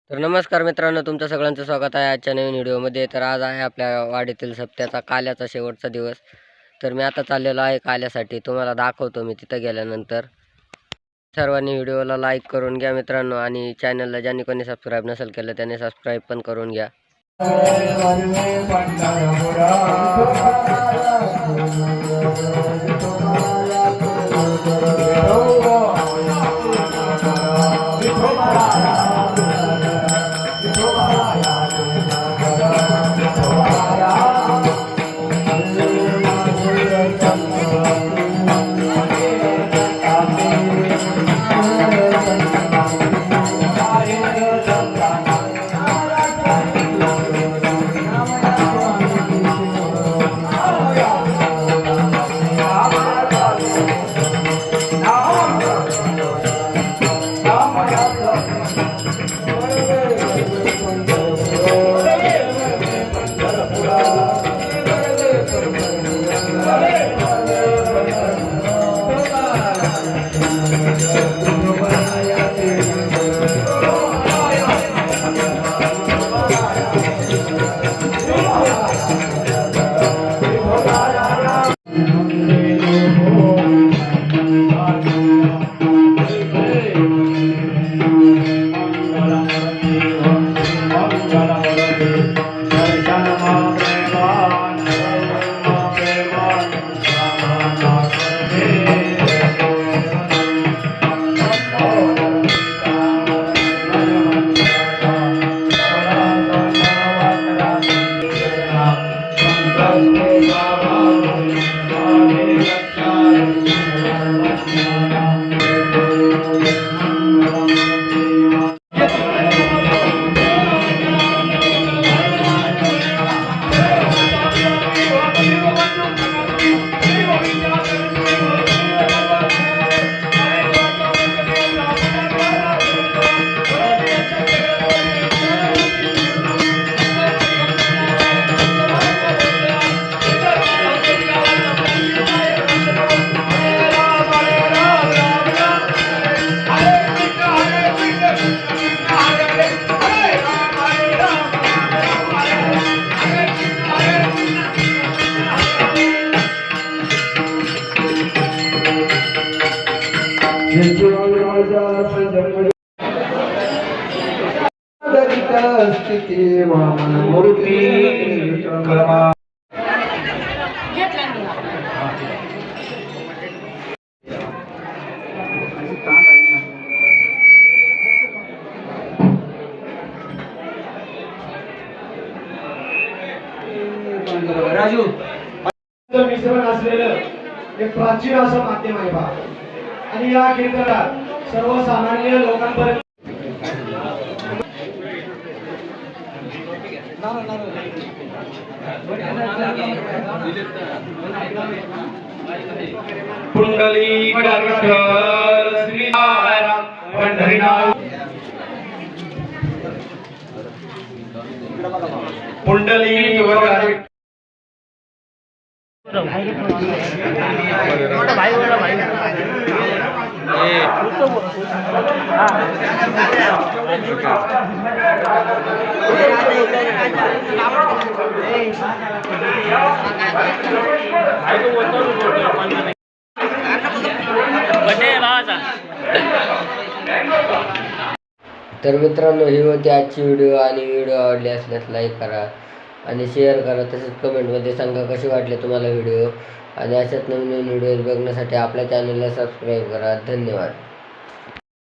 तर नमस्कार मित्रांनो, तुमचं सगळ्यांचं स्वागत आहे आजच्या नवीन व्हिडिओमध्ये। तर आज आहे आपल्या वाडीतील सप्त्याचा काल्याचा शेवटचा दिवस। तर मी आता चाललेलो आहे काल्यासाठी, तुम्हाला दाखवतो मी तिथं गेल्यानंतर। सर्वांनी व्हिडिओला लाईक करून घ्या मित्रांनो, आणि चॅनलला ज्यांनी कोणी सबस्क्राईब नसेल केलं त्यांनी सबस्क्राईब पण करून घ्या। राजू मिश्रण असलेलं एक प्राचीन असं माध्यम आहे बा, आणि या कीर्तनात सर्वसामान्य लोकांपर्यंत पुंडली श्री पंढरीनाथ पुंडली वगैरे तर मित्रांनो, ही होती आजची व्हिडिओ, आणि व्हिडिओ आवडली असल्यास लाईक करा आणि शेअर करा, तसेच कमेंटमध्ये सांगा कशी वाटली तुम्हाला व्हिडिओ, आणि अशाच नवीन नवीन व्हिडिओज बघण्यासाठी आपल्या चॅनलला सबस्क्राईब करा। धन्यवाद।